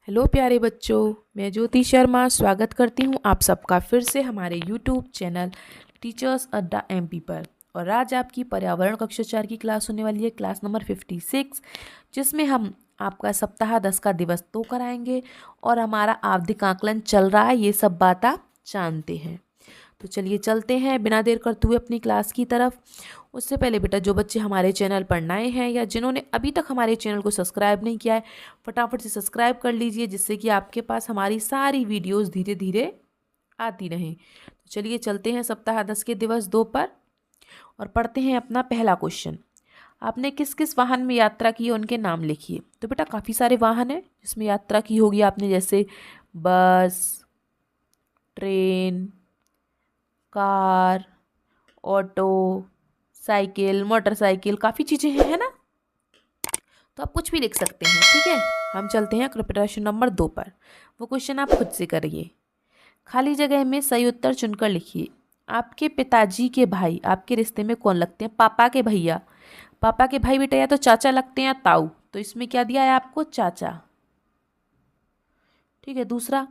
Hello प्यारे बच्चों, मैं ज्योति शर्मा स्वागत करती हूँ आप सबका फिर से हमारे यूट्यूब चैनल टीचर्स अड्डा एमपी पर। और आज आपकी पर्यावरण कक्षा 4 की क्लास होने वाली है, क्लास नंबर 56, जिसमें हम आपका सप्ताह 10 का दिवस 2 कराएंगे और हमारा आवधिक आकलन चल रहा है, ये सब बात आप जानते हैं। तो चलिए चलते हैं बिना देर करते हुए अपनी क्लास की तरफ। उससे पहले बेटा, जो बच्चे हमारे चैनल पर नए हैं या जिन्होंने अभी तक हमारे चैनल को सब्सक्राइब नहीं किया है, फटाफट से सब्सक्राइब कर लीजिए, जिससे कि आपके पास हमारी सारी वीडियोस धीरे धीरे आती रहें। तो चलिए चलते हैं सप्ताह 10 के दिवस 2 पर और पढ़ते हैं अपना पहला क्वेश्चन। आपने किस किस वाहन में यात्रा की है, उनके नाम लिखिए। तो बेटा काफ़ी सारे वाहन हैं जिसमें यात्रा की होगी आपने, जैसे बस, train, car, auto, cycle, motorcycle, काफ़ी चीज़ें हैं, है ना। तो आप कुछ भी लिख सकते हैं, ठीक है। हम चलते हैं प्रश्न नंबर 2 पर। वो क्वेश्चन आप खुद से करिए। खाली जगह में सही उत्तर चुनकर लिखिए। आपके पिताजी के भाई आपके रिश्ते में कौन लगते हैं? पापा के भैया। पापा के भाई बेटा या तो चाचा लगते हैं या ताऊ, तो इसमें क्या दिया है आपको? चाचा, ठीक है। दूसरा,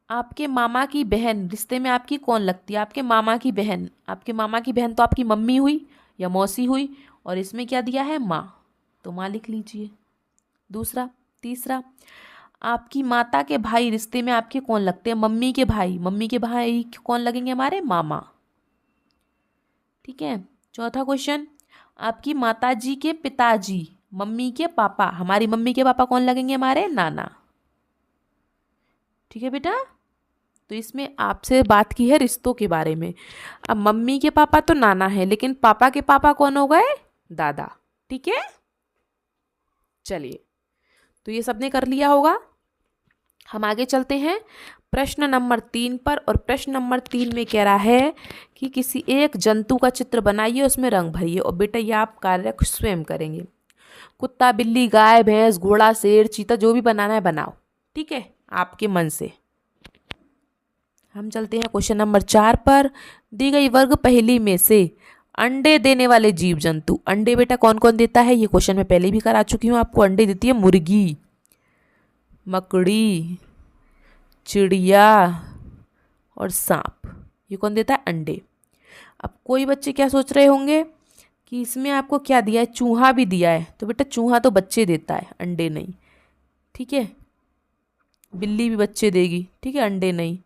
आपके मामा की बहन रिश्ते में आपकी कौन लगती है? आपके मामा की बहन। आपके मामा की बहन तो आपकी मम्मी हुई या मौसी हुई, और इसमें क्या दिया है? माँ, तो माँ लिख लीजिए। दूसरा, तीसरा, आपकी माता के भाई रिश्ते में आपके कौन लगते हैं? मम्मी के भाई। मम्मी के भाई कौन लगेंगे? हमारे मामा, ठीक है। चौथा क्वेश्चन, आपकी माताजी के पिताजी, मम्मी के पापा, हमारी मम्मी के पापा कौन लगेंगे? हमारे नाना, ठीक है बेटा। तो इसमें आपसे बात की है रिश्तों के बारे में। अब मम्मी के पापा तो नाना है, लेकिन पापा के पापा कौन हो गए? दादा, ठीक है। चलिए, तो ये सबने कर लिया होगा। हम आगे चलते हैं प्रश्न नंबर 3 पर। और प्रश्न नंबर 3 में कह रहा है कि किसी एक जंतु का चित्र बनाइए, उसमें रंग भरिए। और बेटा ये आप कार्य स्वयं करेंगे। कुत्ता, बिल्ली, गाय, भैंस, घोड़ा, शेर, चीता, जो भी बनाना है बनाओ, ठीक है, आपके मन से। हम चलते हैं क्वेश्चन नंबर 4 पर। दी गई वर्ग पहेली में से अंडे देने वाले जीव जंतु। अंडे बेटा कौन कौन देता है? ये क्वेश्चन मैं पहले भी करा चुकी हूँ आपको। अंडे देती है मुर्गी, मकड़ी, चिड़िया और सांप। ये कौन देता है? अंडे। अब कोई बच्चे क्या सोच रहे होंगे कि इसमें आपको क्या दिया है? चूहा भी दिया है। तो बेटा चूहा तो बच्चे देता है, अंडे नहीं, ठीक है। बिल्ली भी बच्चे देगी, ठीक है, अंडे नहीं।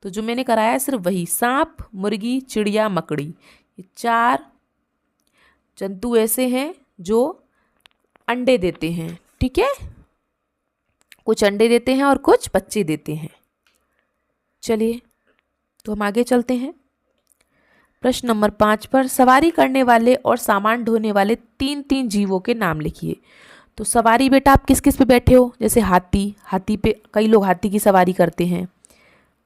तो जो मैंने कराया है सिर्फ वही, सांप, मुर्गी, चिड़िया, मकड़ी, ये 4 जंतु ऐसे हैं जो अंडे देते हैं, ठीक है। कुछ अंडे देते हैं और कुछ बच्चे देते हैं। चलिए, तो हम आगे चलते हैं प्रश्न नंबर 5 पर। सवारी करने वाले और सामान ढोने वाले 3 जीवों के नाम लिखिए। तो सवारी बेटा आप किस किस पे बैठे हो? जैसे हाथी, हाथी पे कई लोग हाथी की सवारी करते हैं,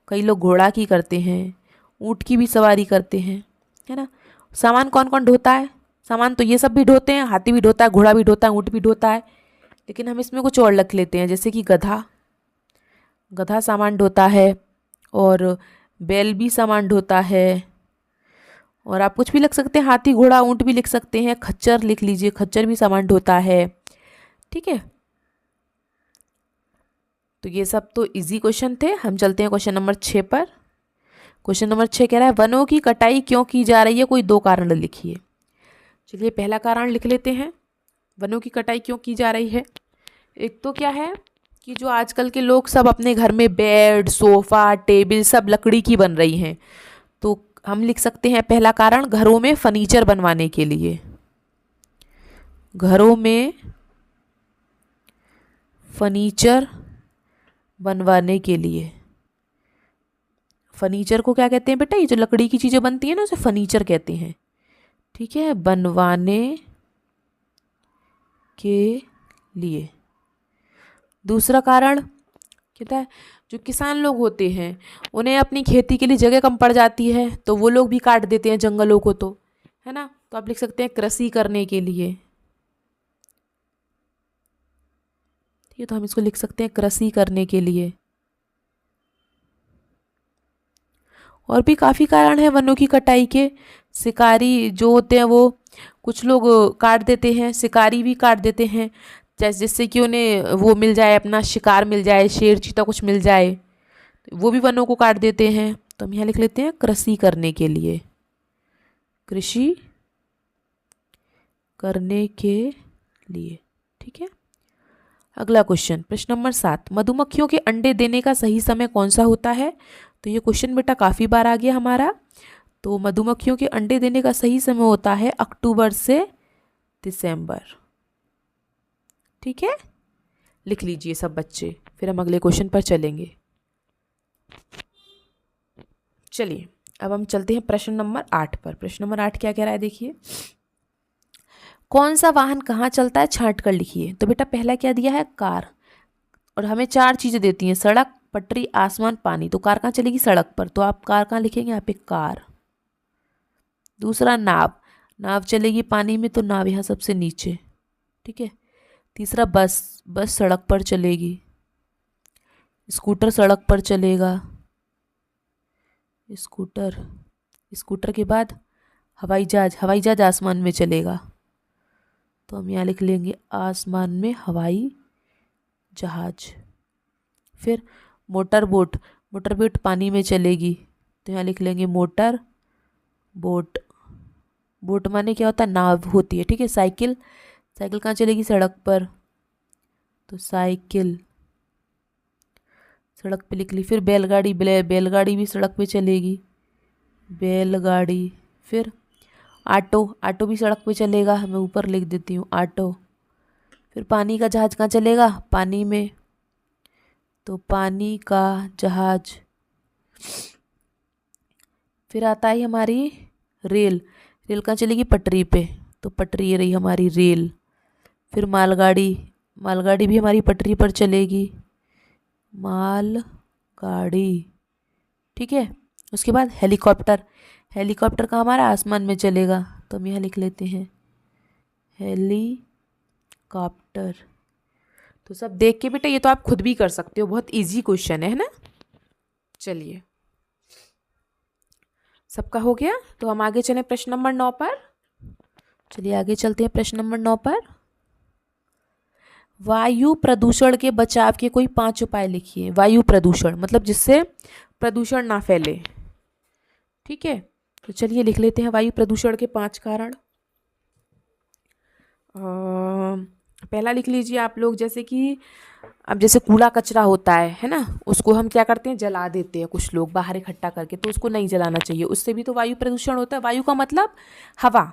कई लोग घोड़ा की करते हैं, ऊँट की भी सवारी करते हैं, है ना। सामान कौन कौन ढोता है? सामान तो ये सब भी ढोते हैं, हाथी भी ढोता है, घोड़ा भी ढोता है, ऊँट भी ढोता है, लेकिन हम इसमें कुछ और लिख लेते हैं, जैसे कि गधा। गधा सामान ढोता है, और बैल भी सामान ढोता है। और आप कुछ भी लिख सकते हैं, हाथी, घोड़ा, ऊँट भी लिख सकते हैं। खच्चर लिख लीजिए, खच्चर भी सामान ढोता है, ठीक है। तो ये सब तो इजी क्वेश्चन थे। हम चलते हैं क्वेश्चन नंबर 6 पर। क्वेश्चन नंबर 6 कह रहा है वनों की कटाई क्यों की जा रही है? कोई 2 कारण लिखिए। चलिए पहला कारण लिख लेते हैं, वनों की कटाई क्यों की जा रही है। एक तो क्या है कि जो आजकल के लोग सब अपने घर में बेड, सोफ़ा, टेबल सब लकड़ी की बन रही हैं। तो हम लिख सकते हैं पहला कारण, घरों में फर्नीचर बनवाने के लिए। घरों में फर्नीचर बनवाने के लिए। फर्नीचर को क्या कहते हैं बेटा? ये जो लकड़ी की चीज़ें बनती हैं ना, उसे फर्नीचर कहते हैं, ठीक है, बनवाने के लिए। दूसरा कारण कहता है जो किसान लोग होते हैं उन्हें अपनी खेती के लिए जगह कम पड़ जाती है, तो वो लोग भी काट देते हैं जंगलों को, तो है ना। तो आप लिख सकते हैं कृषि करने के लिए, ठीक है। तो हम इसको लिख सकते हैं कृषि करने के लिए। और भी काफ़ी कारण है वनों की कटाई के। शिकारी जो होते हैं वो कुछ लोग काट देते हैं, शिकारी भी काट देते हैं। जिससे कि उन्हें वो मिल जाए, अपना शिकार मिल जाए, शेर चीता कुछ मिल जाए, वो भी वनों को काट देते हैं। तो हम यहाँ लिख लेते हैं कृषि करने के लिए, कृषि करने के लिए। ठीक है। अगला क्वेश्चन, प्रश्न नंबर 7, मधुमक्खियों के अंडे देने का सही समय कौन सा होता है? तो ये क्वेश्चन बेटा काफ़ी बार आ गया हमारा। तो मधुमक्खियों के अंडे देने का सही समय होता है अक्टूबर से दिसंबर। ठीक है, लिख लीजिए सब बच्चे, फिर हम अगले क्वेश्चन पर चलेंगे। चलिए अब हम चलते हैं प्रश्न नंबर 8 पर। प्रश्न नंबर 8 क्या कह रहा है, देखिए, कौन सा वाहन कहाँ चलता है छांट कर लिखिए। तो बेटा पहला क्या दिया है, कार, और हमें 4 चीज़ें देती हैं, सड़क, पटरी, आसमान, पानी। तो कार कहाँ चलेगी, सड़क पर, तो आप कार कहाँ लिखेंगे, यहाँ पे कार। दूसरा नाव, नाव चलेगी पानी में, तो नाव यहाँ सबसे नीचे। ठीक है। तीसरा बस, बस सड़क पर चलेगी। स्कूटर सड़क पर चलेगा, स्कूटर। स्कूटर के बाद हवाई जहाज, हवाई जहाज आसमान में चलेगा, तो हम यहाँ लिख लेंगे आसमान में हवाई जहाज। फिर मोटर बोट, मोटर बोट पानी में चलेगी, तो यहाँ लिख लेंगे मोटर बोट। बोट माने क्या होता है, नाव होती है। ठीक है। साइकिल, साइकिल कहाँ चलेगी, सड़क पर, तो साइकिल सड़क पे लिख ली। फिर बैलगाड़ी, बैलगाड़ी भी सड़क पे चलेगी, बैलगाड़ी। फिर ऑटो, ऑटो भी सड़क पे चलेगा, मैं ऊपर लिख देती हूँ ऑटो। फिर पानी का जहाज कहाँ चलेगा, पानी में, तो पानी का जहाज। फिर आता है हमारी रेल, रेल कहाँ चलेगी, पटरी पे, तो पटरी ये रही हमारी रेल। फिर मालगाड़ी, मालगाड़ी भी हमारी पटरी पर चलेगी, मालगाड़ी। ठीक है। उसके बाद हेलीकॉप्टर, हेलीकॉप्टर का हमारा आसमान में चलेगा, तो हम यहाँ लिख लेते हैं हेलीकॉप्टर। तो सब देख के बेटा ये तो आप खुद भी कर सकते हो, बहुत इजी क्वेश्चन है ना। चलिए सबका हो गया, तो हम आगे चलें प्रश्न नंबर 9 पर। चलिए आगे चलते हैं प्रश्न नंबर 9 पर। वायु प्रदूषण के बचाव के कोई 5 उपाय लिखिए। वायु प्रदूषण मतलब जिससे प्रदूषण ना फैले। ठीक है। तो चलिए लिख लेते हैं वायु प्रदूषण के 5 कारण। पहला लिख लीजिए आप लोग, जैसे कि अब जैसे कूड़ा कचरा होता है ना, उसको हम क्या करते हैं, जला देते हैं कुछ लोग बाहर इकट्ठा करके, तो उसको नहीं जलाना चाहिए, उससे भी तो वायु प्रदूषण होता है। वायु का मतलब हवा,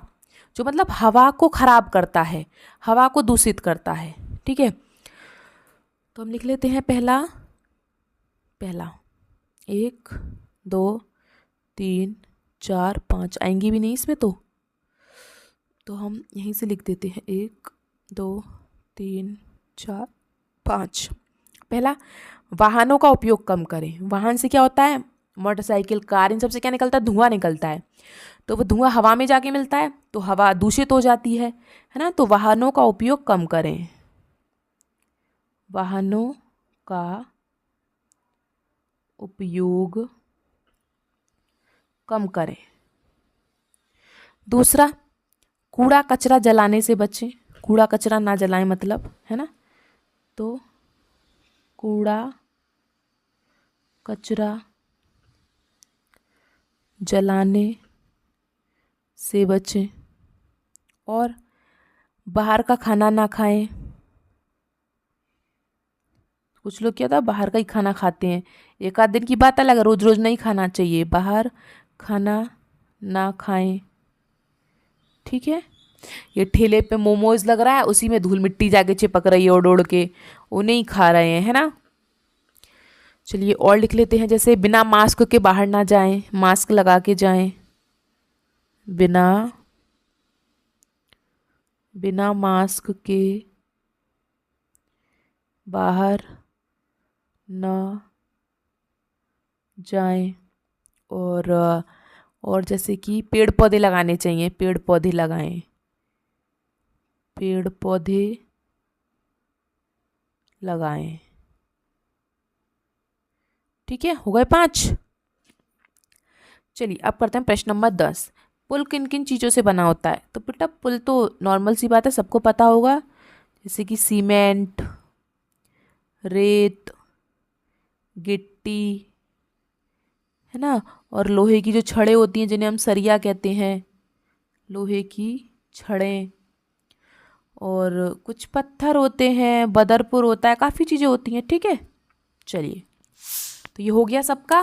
जो मतलब हवा को खराब करता है, हवा को दूषित करता है। ठीक है। तो हम लिख लेते हैं पहला, पहला 1 2 3 4 5 आएंगी भी नहीं इसमें, तो हम यहीं से लिख देते हैं 1 2 3 4 5। पहला, वाहनों का उपयोग कम करें। वाहन से क्या होता है, मोटरसाइकिल, कार, इन सबसे क्या निकलता है, धुआं निकलता है। तो वो धुआं हवा में जाके मिलता है, तो हवा दूषित हो जाती है ना। तो वाहनों का उपयोग कम करें, वाहनों का उपयोग कम करें। दूसरा, कूड़ा कचरा जलाने से बचें। कूड़ा कचरा ना जलाएं, मतलब है ना। तो कूड़ा कचरा जलाने से बचें। और बाहर का खाना ना खाएं। कुछ लोग क्या था, बाहर का ही खाना खाते हैं, एक आध दिन की बात अलग है, रोज रोज नहीं खाना चाहिए, बाहर खाना ना खाएं। ठीक है। ये ठेले पे मोमोज लग रहा है, उसी में धूल मिट्टी जाके चिपक रही है उड़ उड़ के, उन्हें ही खा रहे हैं, है ना। चलिए और लिख लेते हैं, जैसे बिना मास्क के बाहर ना जाएं, मास्क लगा के जाएं। बिना बिना मास्क के बाहर न जाएं। और जैसे कि पेड़ पौधे लगाने चाहिए, पेड़ पौधे लगाएं, पेड़ पौधे लगाएं। ठीक है, हो गए 5। चलिए अब करते हैं प्रश्न नंबर 10। पुल किन किन चीज़ों से बना होता है। तो बेटा पुल तो नॉर्मल सी बात है, सबको पता होगा, जैसे कि सीमेंट, रेत, गिट्टी, है ना। और लोहे की जो छड़ें होती हैं जिन्हें हम सरिया कहते हैं, लोहे की छड़ें। और कुछ पत्थर होते हैं, बदरपुर होता है, काफ़ी चीज़ें होती हैं। ठीक है, चलिए, तो ये हो गया सबका।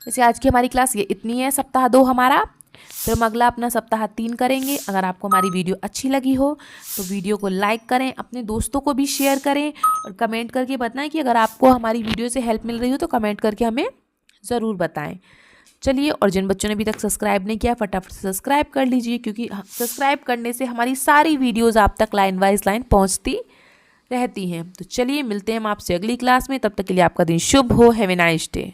वैसे आज की हमारी क्लास ये इतनी है, सप्ताह 2 हमारा। फिर हम अगला अपना सप्ताह 3 करेंगे। अगर आपको हमारी वीडियो अच्छी लगी हो तो वीडियो को लाइक करें, अपने दोस्तों को भी शेयर करें और कमेंट करके बताएं कि अगर आपको हमारी वीडियो से हेल्प मिल रही हो तो कमेंट करके हमें ज़रूर बताएं। चलिए, और जिन बच्चों ने अभी तक सब्सक्राइब नहीं किया फटाफट से सब्सक्राइब कर लीजिए, क्योंकि सब्सक्राइब करने से हमारी सारी वीडियोज़ आप तक लाइन वाइज लाइन पहुँचती रहती हैं। तो चलिए, मिलते हैं हम आपसे अगली क्लास में। तब तक के लिए आपका दिन शुभ हो। Have a nice day.